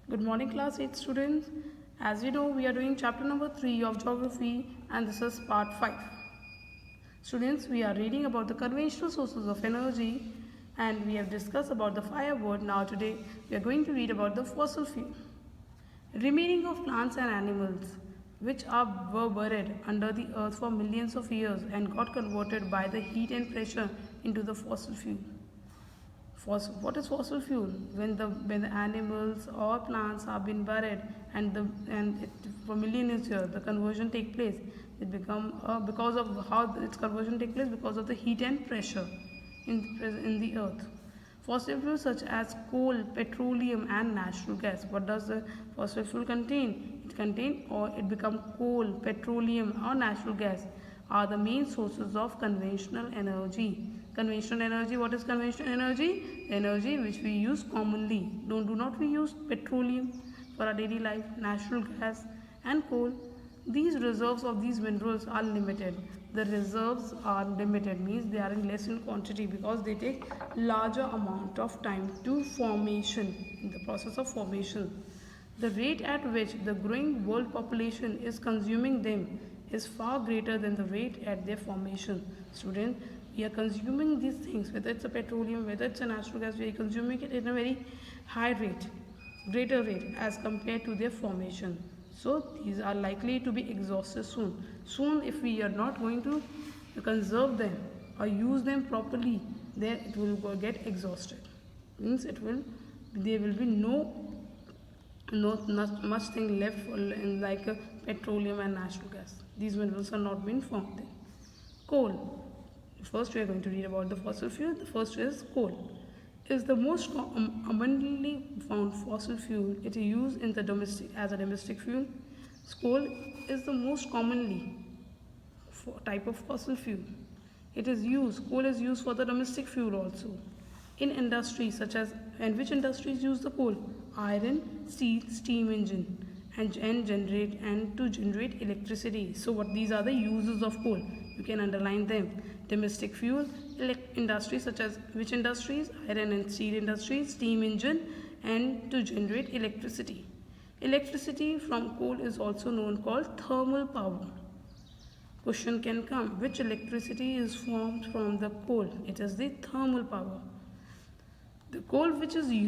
Good morning, class 8 students. As you know, we are doing chapter number 3 of geography, and this is part 5. Students, we are reading about the conventional sources of energy, and we have discussed about the firewood. Now today we are going to read about the fossil fuel. Remaining of plants and animals which were buried under the earth for millions of years and got converted by the heat and pressure into the fossil fuel. What is fossil fuel? When the animals or plants have been buried for millions of years, the conversion take place. It become because of how its conversion take place because of the heat and pressure in the earth. Fossil fuels such as coal, petroleum, and natural gas. What does the fossil fuel contain? It contain or it become coal, petroleum, or natural gas are the main sources of conventional energy. Conventional energy, what is conventional energy? The energy which we use commonly. Do not we use petroleum for our daily life, natural gas and coal. These reserves of these minerals are limited. The reserves are limited means they are in less in quantity because they take larger amount of time to formation in the process of formation. The rate at which the growing world population is consuming them is far greater than the rate at their formation. Student, we are consuming these things, whether it's a petroleum, whether it's a natural gas, we are consuming it in a very high rate, greater rate as compared to their formation. So these are likely to be exhausted soon. Soon, if we are not going to conserve them or use them properly, then it will get exhausted. Means there will be not much thing left for, in like petroleum and natural gas. These minerals are not being formed there. Coal. First, we are going to read about the fossil fuel. The first is coal. Is the most abundantly found fossil fuel. It is used in the domestic as a domestic fuel. Coal is the most commonly type of fossil fuel. Coal is used for the domestic fuel also. In industries such as, and which industries use the coal? Iron, steel, steam engine, and to generate electricity. So what these are the uses of coal? You can underline them. Domestic fuel, industries such as which industries? Iron and steel industries, steam engine, and to generate electricity. Electricity from coal is also known called thermal power. Question can come, which electricity is formed from the coal? It is the thermal power. The coal which we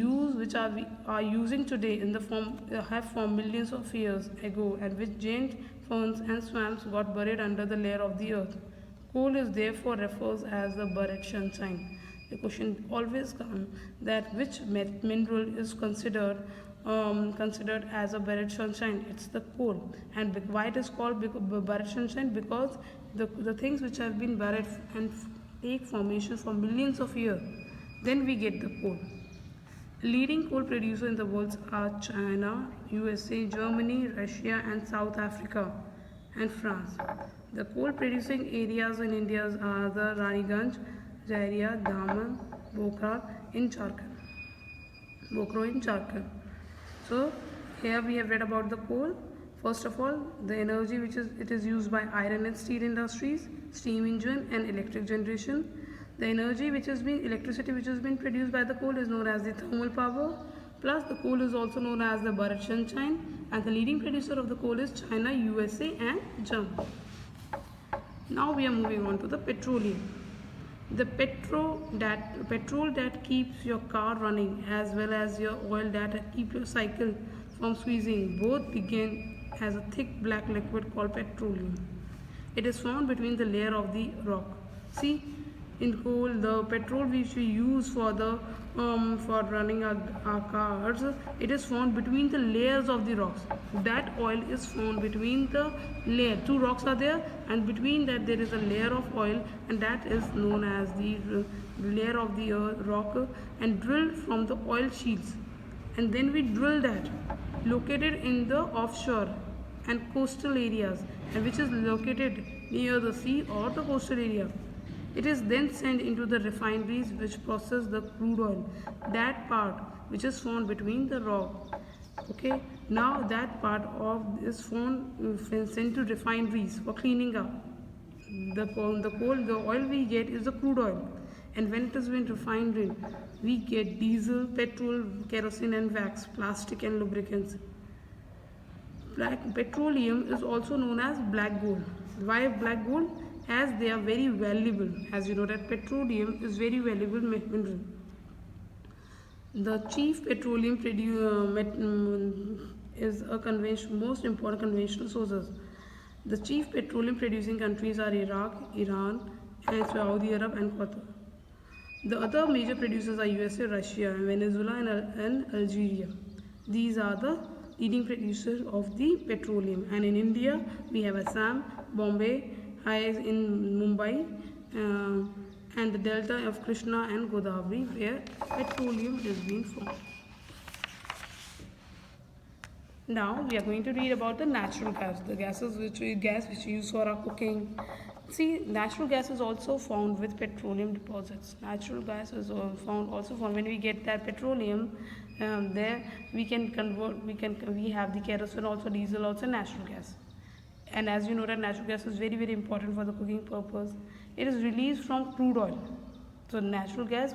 are using today in the form have formed millions of years ago, and which giant ferns and swamps got buried under the layer of the earth. Coal is therefore refers as the buried sunshine. The question always comes that which mineral is considered as a buried sunshine? It's the coal. And why it is called buried sunshine? Because the things which have been buried and take formation for millions of years, then we get the coal. Leading coal producers in the world are China, USA, Germany, Russia, and South Africa, and France. The coal producing areas in India are the Raniganj, Jharia, Daman, Bokaro in Jharkhand. So here we have read about the coal. First of all, the energy it is used by iron and steel industries, steam engine, and electric generation. The electricity which has been produced by the coal is known as the thermal power. Plus, the coal is also known as the buried sunshine, and the leading producer of the coal is China, USA, and Germany. Now we are moving on to the petroleum. The petrol that keeps your car running, as well as your oil that keep your cycle from squeezing, both begin as a thick black liquid called petroleum. It is found between the layer of the rock. See, in coal, the petrol which we use for running our cars, it is found between the layers of the rocks. That oil is found between the layer. Two rocks are there, and between that there is a layer of oil, and that is known as the layer of the rock, and drilled from the oil shields. And then we drill that, located in the offshore and coastal areas, and which is located near the sea or the coastal area. It is then sent into the refineries which process the crude oil. That part which is found between the rock. Okay, now that part of is found sent to refineries for cleaning up. The oil we get is the crude oil, and when it has been refined, we get diesel, petrol, kerosene and wax, plastic and lubricants. Petroleum is also known as black gold. Why black gold? As they are very valuable. As you know that petroleum is very valuable mineral. The chief petroleum is a most important conventional sources. The chief petroleum producing countries are Iraq, Iran, and Saudi Arab and Qatar. The other major producers are USA, Russia, Venezuela and Algeria. These are the leading producers of the petroleum. And in India, we have Assam, Bombay, Hayes in Mumbai, and the delta of Krishna and Godavari where petroleum is being formed. Now we are going to read about the natural gas, the gases which we use for our cooking. See, natural gas is also found with petroleum deposits. Natural gas is also found when we get that petroleum. There we can convert. We have the kerosene, also diesel, also natural gas. And as you know that natural gas is very important for the cooking purpose. It is released from crude oil. So natural gas,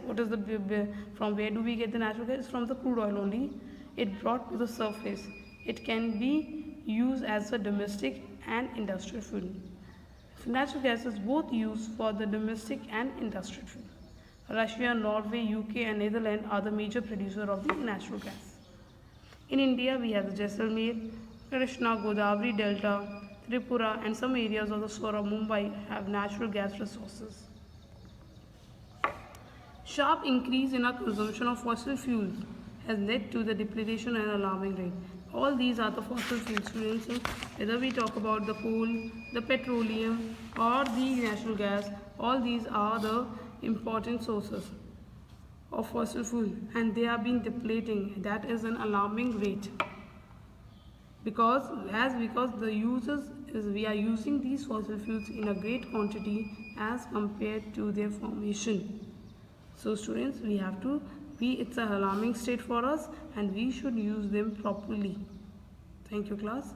from where do we get the natural gas? From the crude oil only. It brought to the surface. It can be used as a domestic and industrial fuel. Natural gas is both used for the domestic and industrial fuel. Russia, Norway, UK and Netherlands are the major producers of the natural gas. In India, we have the Jaisalmer, Krishna, Godavari Delta, Tripura and some areas of the Swara Mumbai have natural gas resources. Sharp increase in our consumption of fossil fuels has led to the depletion at an alarming rate. All these are the fossil fuels, students. Whether we talk about the coal, the petroleum or the natural gas, all these are the important sources of fossil fuel and they are being depleting. That is an alarming rate. Because the users we are using these fossil fuels in a great quantity as compared to their formation. So students, it's an alarming state for us and we should use them properly. Thank you class.